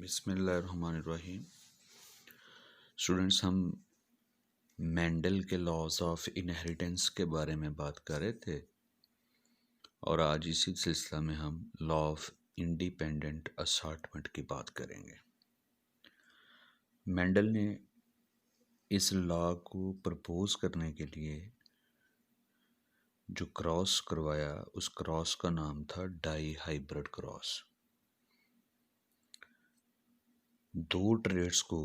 बिस्मिल्लाहिर्रहमानिर्रहीम। स्टूडेंट्स, हम मेंडल के लॉज ऑफ इनहेरिटेंस के बारे में बात कर रहे थे और आज इसी सिलसिला में हम लॉ ऑफ इंडिपेंडेंट असॉर्टमेंट की बात करेंगे। मेंडल ने इस लॉ को प्रपोज करने के लिए जो क्रॉस करवाया, उस क्रॉस का नाम था डाई हाइब्रिड क्रॉस। दो ट्रेड्स को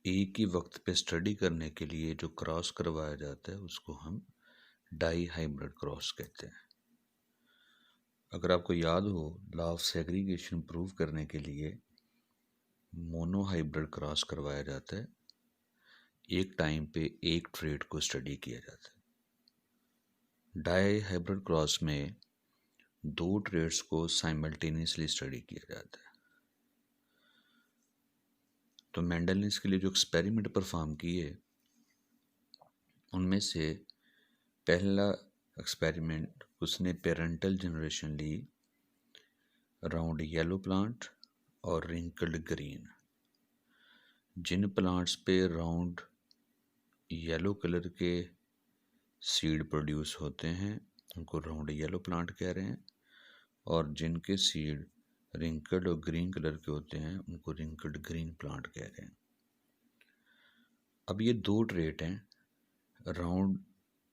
एक ही वक्त पे स्टडी करने के लिए जो क्रॉस करवाया जाता है उसको हम डाई हाइब्रिड क्रॉस कहते हैं। अगर आपको याद हो, लॉ ऑफ सेग्रीगेशन प्रूव करने के लिए मोनो हाइब्रिड क्रॉस करवाया जाता है, एक टाइम पे एक ट्रेड को स्टडी किया जाता है। डाई हाइब्रिड क्रॉस में दो ट्रेड्स को साइमल्टेनियसली स्टडी किया जाता है। तो मेंडल ने इसके लिए जो एक्सपेरिमेंट परफॉर्म किए, उनमें से पहला एक्सपेरिमेंट उसने पेरेंटल जनरेशन ली राउंड येलो प्लांट और रिंकल्ड ग्रीन। जिन प्लांट्स पे राउंड येलो कलर के सीड प्रोड्यूस होते हैं उनको राउंड येलो प्लांट कह रहे हैं, और जिनके सीड रिंकल्ड और ग्रीन कलर के होते हैं उनको रिंकल्ड ग्रीन प्लांट कह रहे हैं। अब ये दो ट्रेट हैं, राउंड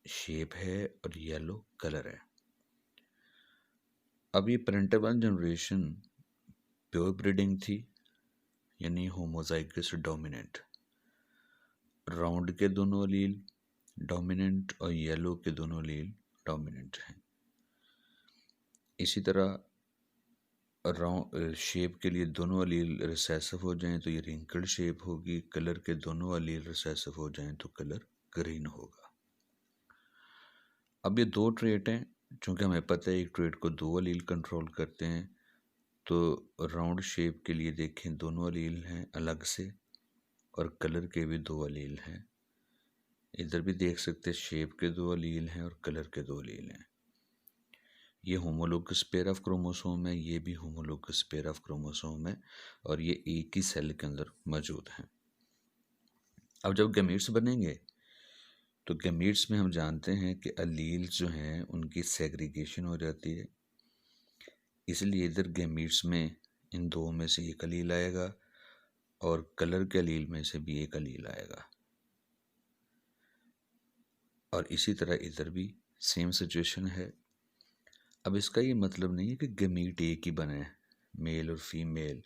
शेप है और येलो कलर है। अब ये पेरेंटल जनरेशन प्योर ब्रीडिंग थी, यानी होमोजाइगस डोमिनेंट। राउंड के दोनों अलील डोमिनेंट और येलो के दोनों अलील डोमिनेंट हैं। इसी तरह राउंड शेप के लिए दोनों अलील रिसेसिव हो जाएं तो ये रिंकल्ड शेप होगी, कलर के दोनों अलील रिसेसिव हो जाएं तो कलर ग्रीन होगा। अब ये दो ट्रेट हैं, चूँकि हमें पता है एक ट्रेट को दो अलील कंट्रोल करते हैं, तो राउंड शेप के लिए देखें दोनों अलील हैं अलग से और कलर के भी दो अलील हैं। इधर भी देख सकते हैं शेप के दो अलील हैं और कलर के दो अलील हैं। ये होमोलोगस पेयर ऑफ क्रोमोसोम है, ये भी होमोलोगस पेयर ऑफ क्रोमोसोम है और ये एक ही सेल के अंदर मौजूद हैं। अब जब गैमीट्स बनेंगे तो गैमीट्स में हम जानते हैं कि अलील्स जो हैं उनकी सेग्रीगेशन हो जाती है, इसलिए इधर गैमीट्स में इन दो में से एक अलील आएगा और कलर के अलील में से भी एक अलील आएगा। और इसी तरह इधर भी सेम सिचुएशन है। अब इसका ये मतलब नहीं है कि गैमीट एक ही बने हैं, मेल और फीमेल।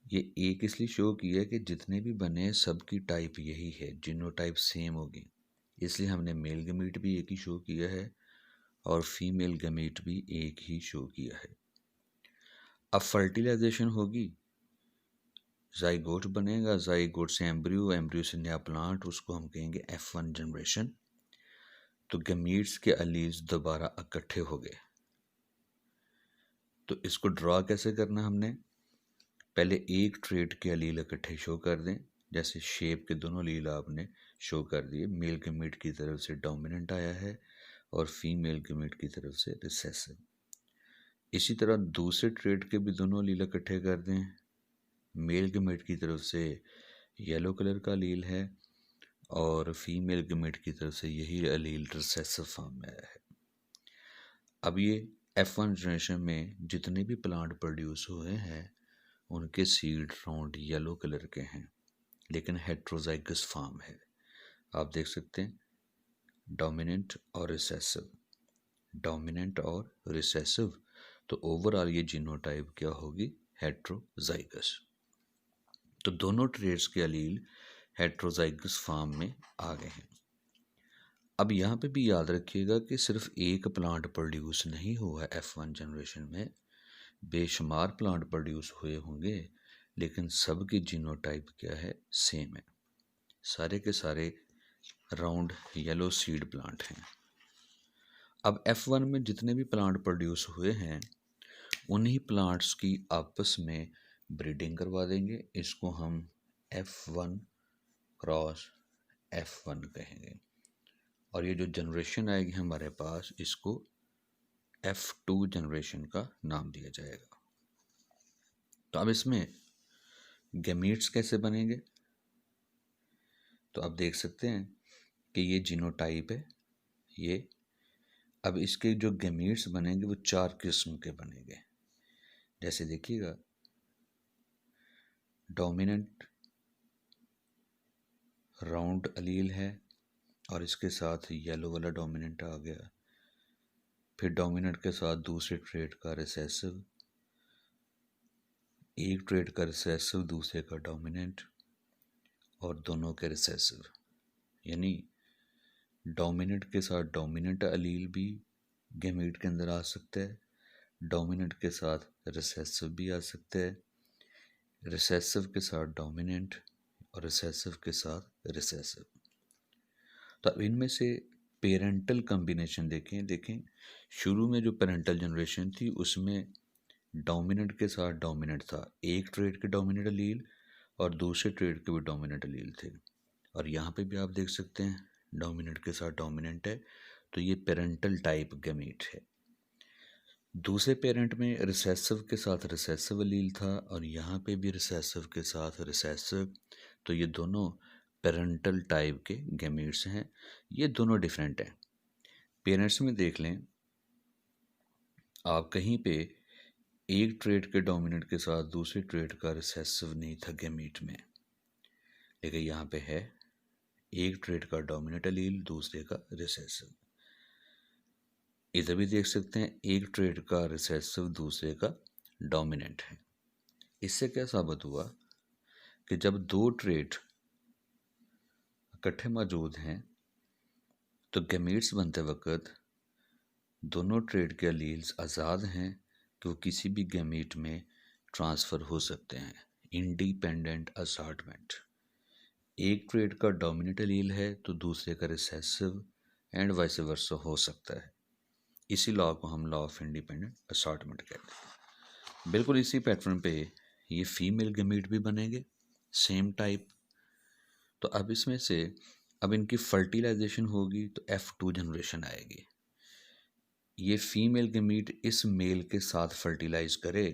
ये एक इसलिए शो किया है कि जितने भी बने सबकी टाइप यही है, जीनोटाइप सेम होगी, इसलिए हमने मेल गैमीट भी एक ही शो किया है और फीमेल गैमीट भी एक ही शो किया है। अब फर्टिलाइजेशन होगी, जाइगोट बनेगा, जाइगोट से एम्ब्रियो, एम्ब्रियो से नया प्लांट, उसको हम कहेंगे F1 जनरेशन। तो गैमीट्स के अलील्स दोबारा इकट्ठे हो गए। तो इसको ड्रॉ कैसे करना, हमने पहले एक ट्रेट के अलील इकट्ठे शो कर दें, जैसे शेप के दोनों अलील आपने शो कर दिए। मेल गैमीट की तरफ से डोमिनेंट आया है और फीमेल गैमीट की तरफ से रिसेसिव। इसी तरह दूसरे ट्रेट के भी दोनों अलील इकट्ठे कर दें। मेल गैमीट की तरफ से येलो कलर का अलील है और फीमेल गैमीट की तरफ से यही अलील रिसेसिव फॉर्म में आया है। अब ये F1 जनरेशन में जितने भी प्लांट प्रोड्यूस हुए हैं उनके सीड राउंड येलो कलर के हैं, लेकिन हेट्रोजाइगस फॉर्म है। आप देख सकते हैं डोमिनेंट और रिसेसिव, डोमिनेंट और रिसेसिव, तो ओवरऑल ये जीनोटाइप क्या होगी, हेट्रोजाइगस। तो दोनों ट्रेट्स के अलील हेट्रोजाइगस फॉर्म में आ गए हैं। अब यहाँ पे भी याद रखिएगा कि सिर्फ एक प्लांट प्रोड्यूस नहीं हुआ है F1 जनरेशन में, बेशुमार प्लांट प्रोड्यूस हुए होंगे, लेकिन सबके जीनोटाइप क्या है, सेम है। सारे के सारे राउंड येलो सीड प्लांट हैं। अब F1 में जितने भी प्लांट प्रोड्यूस हुए हैं उन्हीं प्लांट्स की आपस में ब्रीडिंग करवा देंगे। इसको हम F1 क्रॉस F1 कहेंगे और ये जो जनरेशन आएगी हमारे पास, इसको F2 जनरेशन का नाम दिया जाएगा। तो अब इसमें गैमीट्स कैसे बनेंगे? तो आप देख सकते हैं कि ये जीनोटाइप है ये। अब इसके जो गैमीट्स बनेंगे वो 4 किस्म के बनेंगे। जैसे देखिएगा, डोमिनेंट राउंड अलील है और इसके साथ येलो वाला डोमिनेंट आ गया। फिर डोमिनेंट के साथ दूसरे ट्रेट का रिसेसिव, एक ट्रेट का रिसेसिव दूसरे का डोमिनेंट और दोनों के रिसेसिव। यानी डोमिनेंट के साथ डोमिनेंट अलील भी गैमीट के अंदर आ सकता है, डोमिनेंट के साथ रिसेसिव भी आ सकता है, रिसेसिव के साथ डोमिनेंट और रिसेसिव के साथ रिसेसिव। तो अब इनमें से पेरेंटल कॉम्बिनेशन देखें शुरू में जो पेरेंटल जनरेशन थी उसमें डोमिनेंट के साथ डोमिनेंट था, एक ट्रेट के डोमिनेंट अलील और दूसरे ट्रेट के भी डोमिनेंट अलील थे। और यहाँ पे भी आप देख सकते हैं डोमिनेंट के साथ डोमिनेंट है, तो ये पेरेंटल टाइप गैमीट है। दूसरे पेरेंट में रिसेसिव के साथ रिसेसिव अलील था और यहाँ पे भी रिसेसिव के साथ रिसेसिव, तो ये दोनों पेरेंटल टाइप के गैमीट्स हैं। ये दोनों डिफरेंट हैं। पेरेंट्स में देख लें आप, कहीं पे एक ट्रेट के डोमिनेंट के साथ दूसरे ट्रेट का रिसेसिव नहीं था गैमीट में, लेकिन यहाँ पे है एक ट्रेट का डोमिनेंट अलील दूसरे का रिसेसिव। इधर भी देख सकते हैं एक ट्रेट का रिसेसिव दूसरे का डोमिनेंट है। इससे क्या साबित हुआ कि जब दो ट्रेट इकट्ठे मौजूद हैं तो गैमीट्स बनते वक्त दोनों ट्रेट के अलील्स आज़ाद हैं कि वो किसी भी गैमीट में ट्रांसफ़र हो सकते हैं। Independent assortment. एक ट्रेट का डोमिनेंट अलील है तो दूसरे का रिसेसिव एंड वाइस वर्सा हो सकता है। इसी लॉ को हम लॉ ऑफ इंडिपेंडेंट असार्टमेंट कहते हैं। बिल्कुल इसी पैटर्न पे ये फीमेल गैमीट भी बनेंगे, सेम टाइप। तो अब इसमें से अब इनकी फर्टिलाइजेशन होगी तो F2 जनरेशन आएगी। ये फीमेल गैमीट इस मेल के साथ फर्टिलाइज करे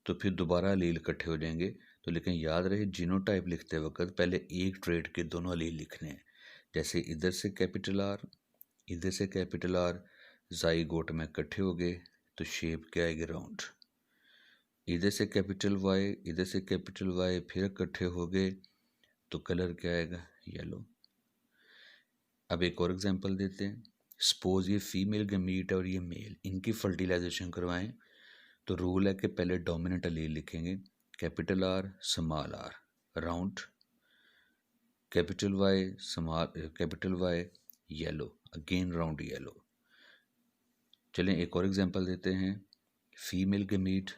तो फिर दोबारा अलील इकट्ठे हो जाएंगे। तो लेकिन याद रहे जीनोटाइप लिखते वक्त पहले एक ट्रेट के दोनों अलील लिखने हैं। जैसे इधर से कैपिटल R, इधर से कैपिटल R ज़ाइगोट में इकट्ठे हो गए तो शेप क्या आएगी? राउंड। इधर से कैपिटल Y, इधर से कैपिटल Y फिर इकट्ठे हो गए तो कलर क्या आएगा? येलो। अब एक और एग्जांपल देते हैं। सपोज ये फीमेल गैमीट और ये मेल, इनकी फर्टिलाइजेशन करवाएं तो रूल है कि पहले डोमिनेंट अलील लिखेंगे, capital R small r round, capital Y yellow, again round yellow. चलें एक और एग्जांपल देते हैं। फीमेल गैमीट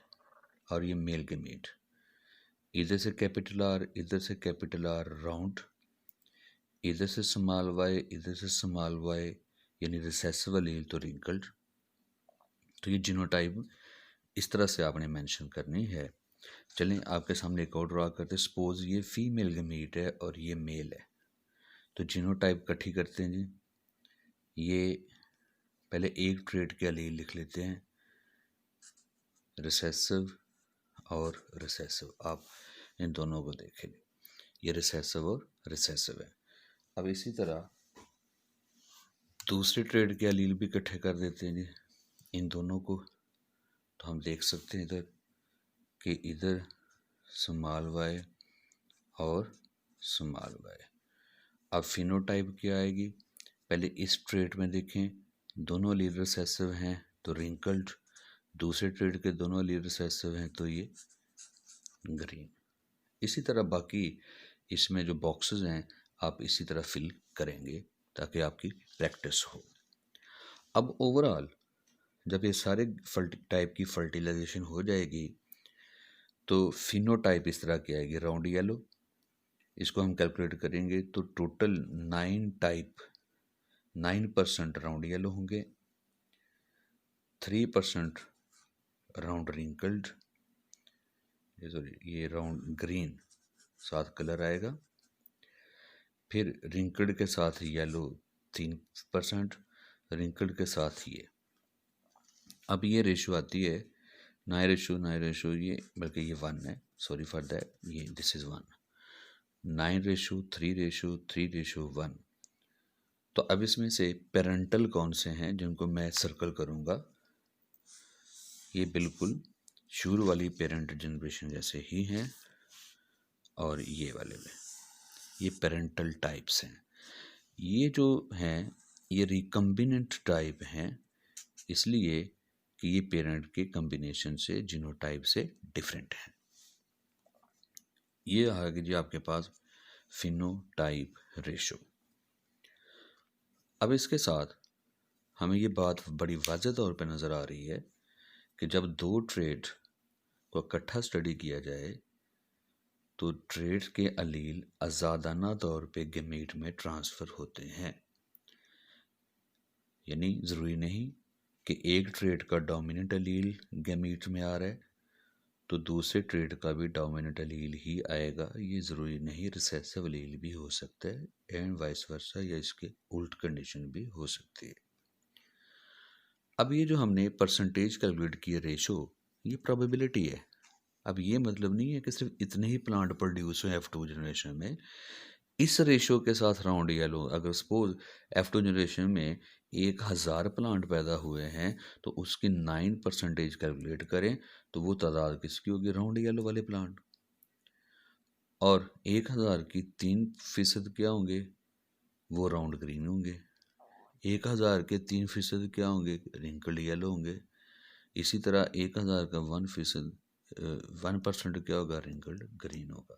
और ये मेल गैमीट, इधर से कैपिटल R, इधर से कैपिटल R राउंड, इधर से स्मॉल y, इधर से स्मॉल y, यानी रिसेसिव अलील तो रिंकल्ड। तो ये जीनोटाइप इस तरह से आपने मेंशन करनी है। चलें आपके सामने एक और ड्रा करते हैं। सपोज ये फीमेल गैमीट है और ये मेल है, तो जीनोटाइप इकट्ठी करते हैं जी। ये पहले एक ट्रेट के अलील लिख लेते हैं, रिसेसिव और रिसेसिव। आप इन दोनों को देखें, ये रिसेसिव और रिसेसिव है। अब इसी तरह दूसरे ट्रेट के अलील भी इकट्ठे कर देते हैं जी इन दोनों को। तो हम देख सकते हैं इधर कि इधर स्मॉल y और स्मॉल y। अब फिनोटाइप क्या आएगी? पहले इस ट्रेट में देखें दोनों अलील रिसेसिव हैं तो रिंकल्ड, दूसरे ट्रेट के दोनों अलील रिसेसिव हैं तो ये ग्रीन। इसी तरह बाकी इसमें जो बॉक्सेस हैं आप इसी तरह फिल करेंगे ताकि आपकी प्रैक्टिस हो। अब ओवरऑल जब ये सारे टाइप की फर्टिलाइजेशन हो जाएगी तो फिनोटाइप इस तरह की आएगी, राउंड येलो। इसको हम कैलकुलेट करेंगे तो टोटल 9% राउंड येलो होंगे, 3% राउंड रिंकल्ड, ये राउंड ग्रीन साथ कलर आएगा, फिर रिंकल्ड के साथ येलो 3%, रिंकल्ड के साथ ये। अब ये रेशो आती है 9 रेशो ये, बल्कि ये 1 है, सॉरी फॉर दैट, ये दिस इज़ 1। 9:3:3:1। तो अब इसमें से पेरेंटल कौन से हैं जिनको मैं सर्कल करूँगा? ये बिल्कुल शुरू वाली पेरेंट जनरेशन जैसे ही हैं, और ये वाले में ये पेरेंटल टाइप्स हैं। ये जो हैं ये रिकम्बिनेंट टाइप हैं, इसलिए कि ये पेरेंट के कम्बिनेशन से जीनोटाइप से डिफरेंट हैं। ये आ गया जी आपके पास फिनोटाइप रेशो। अब इसके साथ हमें ये बात बड़ी वाज़ेह तौर पे नज़र आ रही है कि जब दो ट्रेट को इकट्ठा स्टडी किया जाए तो ट्रेट के अलील आज़ादाना तौर पे गेमीट में ट्रांसफ़र होते हैं। यानी ज़रूरी नहीं कि एक ट्रेट का डोमिनेंट अलील गेमीट में आ रहा है तो दूसरे ट्रेट का भी डोमिनेंट अलील ही आएगा, ये ज़रूरी नहीं, रिसेसिव अलील भी हो सकता है एंड वाइस वर्सा, या इसके उल्ट कंडीशन भी हो सकती है। अब ये जो हमने परसेंटेज कैलकुलेट किया रेशो, ये प्रोबेबिलिटी है। अब ये मतलब नहीं है कि सिर्फ इतने ही प्लांट प्रोड्यूस हुए F2 जनरेशन में। इस रेशो के साथ राउंड या लो, अगर सपोज F2 जनरेशन में 1000 प्लांट पैदा हुए हैं तो उसकी 9% कैलकुलेट करें तो वो तादाद किसकी होगी? राउंड येलो वाले प्लांट। और 1000 की 3% क्या होंगे? वो राउंड ग्रीन होंगे। 1000 के 3% क्या होंगे? रिंकल्ड येलो होंगे। इसी तरह 1000 का 1% क्या होगा? रिंकल्ड ग्रीन होगा।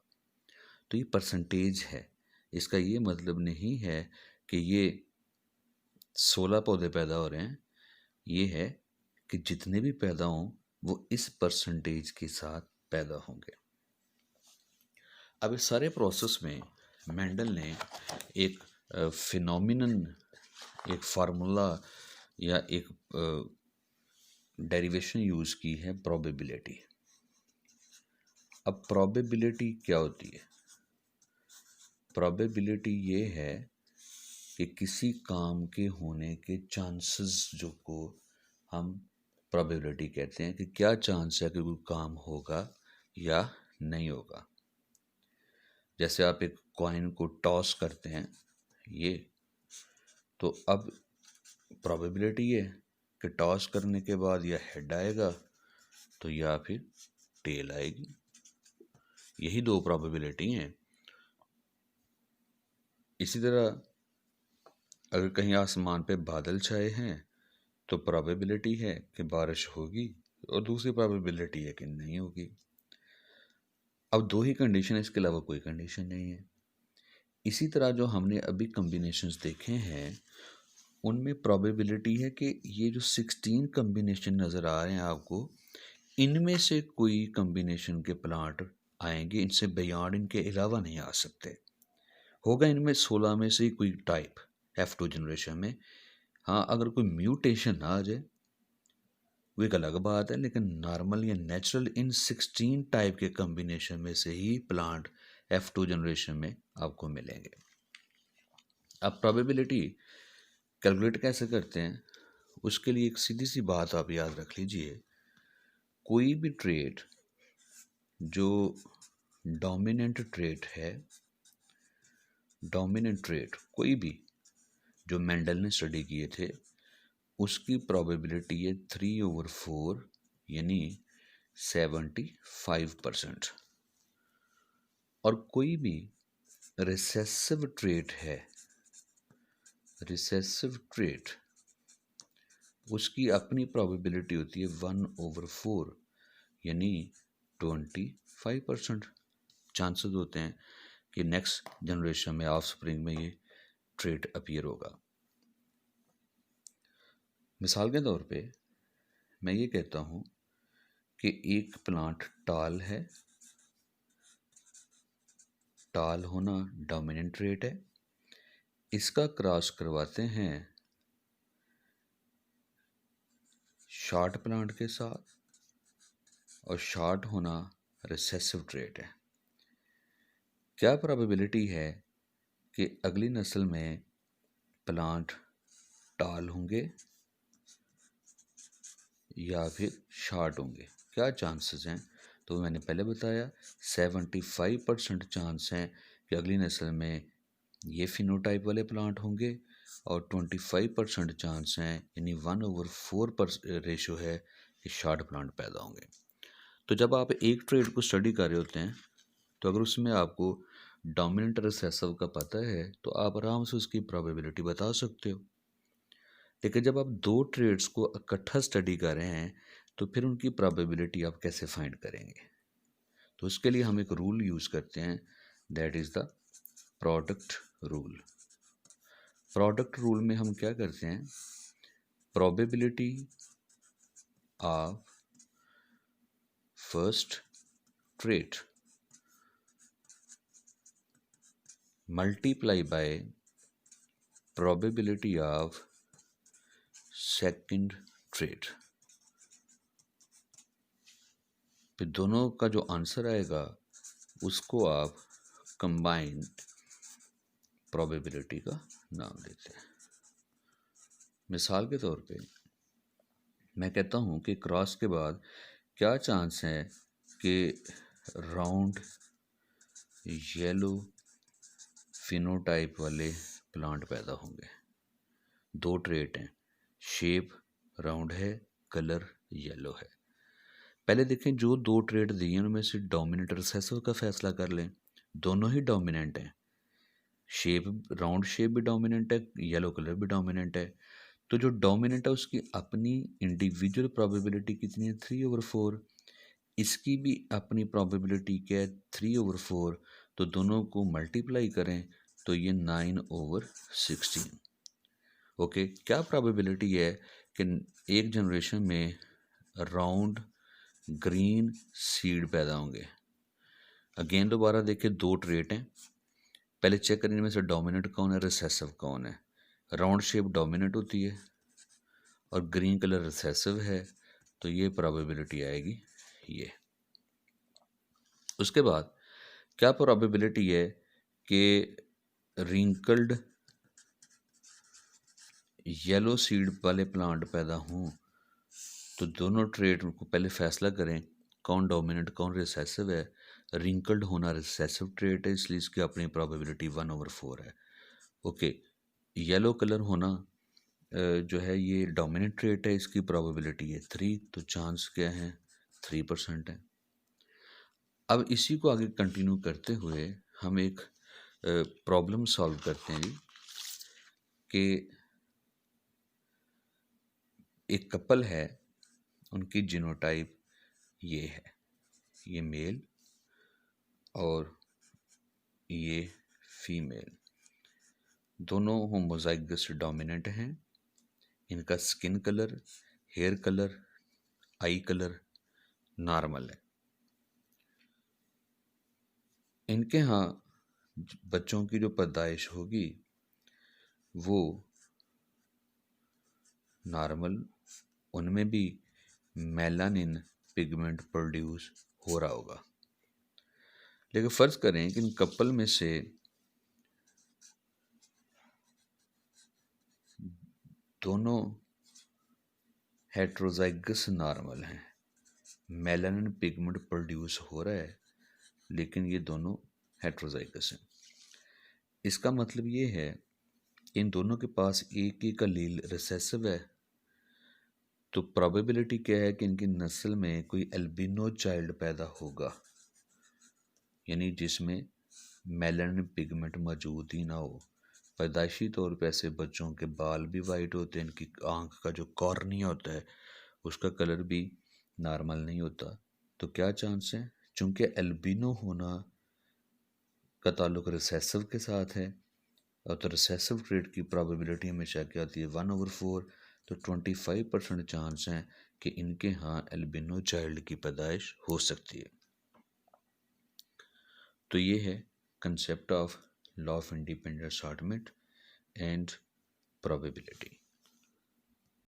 तो ये परसेंटेज है, इसका ये मतलब नहीं है कि ये 16 पौधे पैदा हो रहे हैं। ये है कि जितने भी पैदा हों वो इस परसेंटेज के साथ पैदा होंगे। अब इस सारे प्रोसेस में मेंडल ने एक फिनोमिनन, एक फार्मूला या एक डेरिवेशन यूज़ की है, प्रोबेबिलिटी। अब प्रोबेबिलिटी क्या होती है? प्रोबेबिलिटी ये है कि किसी काम के होने के चांसेस जो को हम प्रोबेबिलिटी कहते हैं, कि क्या चांस है कि कोई काम होगा या नहीं होगा। जैसे आप एक कॉइन को टॉस करते हैं, ये तो अब प्रोबेबिलिटी है कि टॉस करने के बाद या हेड आएगा तो या फिर टेल आएगी। यही दो प्रोबेबिलिटी हैं। इसी तरह अगर कहीं आसमान पे बादल छाए हैं तो प्रोबेबिलिटी है कि बारिश होगी, और दूसरी प्रोबेबिलिटी है कि नहीं होगी। अब दो ही कंडीशन है, इसके अलावा कोई कंडीशन नहीं है। इसी तरह जो हमने अभी कम्बिनेशंस देखे हैं उनमें प्रोबेबिलिटी है कि ये जो 16 कम्बिनेशन नज़र आ रहे हैं आपको, इनमें से कोई कम्बिनेशन के प्लांट आएंगे, इनसे बियॉन्ड, इनके अलावा नहीं आ सकते। होगा इनमें 16 में से कोई टाइप F2 जनरेशन में। हाँ, अगर कोई म्यूटेशन ना आ जाए वो एक अलग बात है, लेकिन नॉर्मल या नेचुरल इन 16 टाइप के कम्बिनेशन में से ही प्लांट F2 जनरेशन में आपको मिलेंगे। अब प्रोबेबिलिटी कैलकुलेट कैसे करते हैं, उसके लिए एक सीधी सी बात आप याद रख लीजिए। कोई भी ट्रेट जो डोमिनेंट ट्रेट है, डोमिनेंट ट्रेट कोई भी जो मेंडल ने स्टडी किए थे, उसकी प्रोबेबिलिटी है 3/4 यानी 75%। और कोई भी रिसेसिव ट्रेट है, रिसेसिव ट्रेट, उसकी अपनी प्रोबेबिलिटी होती है 1/4 यानी 25% चांसेस होते हैं कि नेक्स्ट जनरेशन में, ऑफ स्प्रिंग में, ये ट्रेट अपीयर होगा। मिसाल के तौर पे मैं ये कहता हूँ कि एक प्लांट टाल है, टाल होना डोमिनेंट ट्रेट है, इसका क्रॉस करवाते हैं शॉर्ट प्लांट के साथ, और शॉर्ट होना रिसेसिव ट्रेट है। क्या प्रोबेबिलिटी है कि अगली नस्ल में प्लांट टाल होंगे या फिर शॉर्ट होंगे? क्या चांसेस हैं, तो मैंने पहले बताया 75% चांस हैं कि अगली नस्ल में ये फिनोटाइप वाले प्लांट होंगे और 25% चांस हैं, यानी 1/4 रेशो है कि शॉर्ट प्लांट पैदा होंगे। तो जब आप एक ट्रेड को स्टडी कर रहे होते हैं तो अगर उसमें आपको डोमिनेंट रिसेसिव का पता है तो आप आराम से उसकी प्रोबेबिलिटी बता सकते हो। लेकिन जब आप दो ट्रेड्स को इकट्ठा स्टडी कर रहे हैं तो फिर उनकी प्रोबेबिलिटी आप कैसे फाइंड करेंगे? तो उसके लिए हम एक रूल यूज़ करते हैं, that is the product rule. Product rule में हम क्या करते हैं, probability of first trade multiply by probability of second trade, फिर दोनों का जो आंसर आएगा उसको आप कंबाइंड प्रोबेबिलिटी का नाम देते हैं। मिसाल के तौर पे मैं कहता हूँ कि क्रॉस के बाद क्या चांस है कि राउंड येलो फिनोटाइप वाले प्लांट पैदा होंगे। दो ट्रेट हैं, शेप राउंड है, कलर येलो है। पहले देखें जो दो ट्रेट दिए उनमें से डोमिनेंट रिसेसिव का फैसला कर लें। दोनों ही डोमिनेंट हैं, शेप राउंड शेप भी डोमिनेंट है, येलो कलर भी डोमिनेंट है। तो जो डोमिनेंट है उसकी अपनी इंडिविजुअल प्रोबेबिलिटी कितनी है, 3/4। इसकी भी अपनी प्रोबेबिलिटी क्या है, 3/4। तो दोनों को मल्टीप्लाई करें तो ये 9/16। ओके, क्या प्रोबेबिलिटी है कि एक जनरेशन में राउंड ग्रीन सीड पैदा होंगे? अगेन दोबारा देखें, दो ट्रेट हैं, पहले चेक करें इनमें से डोमिनेंट कौन है, रिसेसिव कौन है। राउंड शेप डोमिनेंट होती है और ग्रीन कलर रिसेसिव है, तो ये प्रोबेबिलिटी आएगी ये। उसके बाद क्या प्रोबेबिलिटी है कि रिंकल्ड येलो सीड वाले प्लांट पैदा हों? तो दोनों ट्रेट को पहले फैसला करें कौन डोमिनेंट कौन रिसेसिव है। रिंकल्ड होना रिसेसिव ट्रेट है, इसलिए इसकी अपनी प्रोबेबिलिटी 1/4 है। ओके, येलो कलर होना जो है ये डोमिनेंट ट्रेट है, इसकी प्रोबेबिलिटी है 3, तो चांस क्या है, 3% है। अब इसी को आगे कंटिन्यू करते हुए हम एक प्रॉब्लम सॉल्व करते हैं जी, कि एक कपल है, उनकी जीनोटाइप ये है, ये मेल और ये फीमेल, दोनों होमोजाइगस डोमिनेंट हैं। इनका skin colour, hair colour, eye colour normal है। इनके यहाँ बच्चों की जो पैदाइश होगी वो नॉर्मल, उनमें भी मेलानिन पिगमेंट प्रोड्यूस हो रहा होगा। लेकिन फ़र्ज़ करें कि इन कपल में से दोनों हेट्रोजाइगस नॉर्मल हैं, मेलानिन पिगमेंट प्रोड्यूस हो रहा है, लेकिन ये दोनों हेट्रोजाइगस हैं। इसका मतलब ये है कि इन दोनों के पास एक एक एलील रिसेसिव है, तो प्रोबेबिलिटी क्या है कि इनकी नस्ल में कोई एल्बिनो चाइल्ड पैदा होगा, यानी जिसमें मेलानिन पिगमेंट मौजूद ही ना हो। पैदाइशी तौर पर ऐसे बच्चों के बाल भी वाइट होते हैं, इनकी आँख का जो कॉर्निया होता है उसका कलर भी नॉर्मल नहीं होता। तो क्या चांस है, चूँकि एल्बिनो होना का ताल्लुक रिसेसिव के साथ है और तो रिसेसिव ट्रेट की प्रोबेबिलिटी हमेशा क्या होती है, 1/4। तो 25% चांस हैं कि इनके यहाँ एल्बिनो चाइल्ड की पैदाइश हो सकती है। तो ये है concept of law of independent assortment and probability.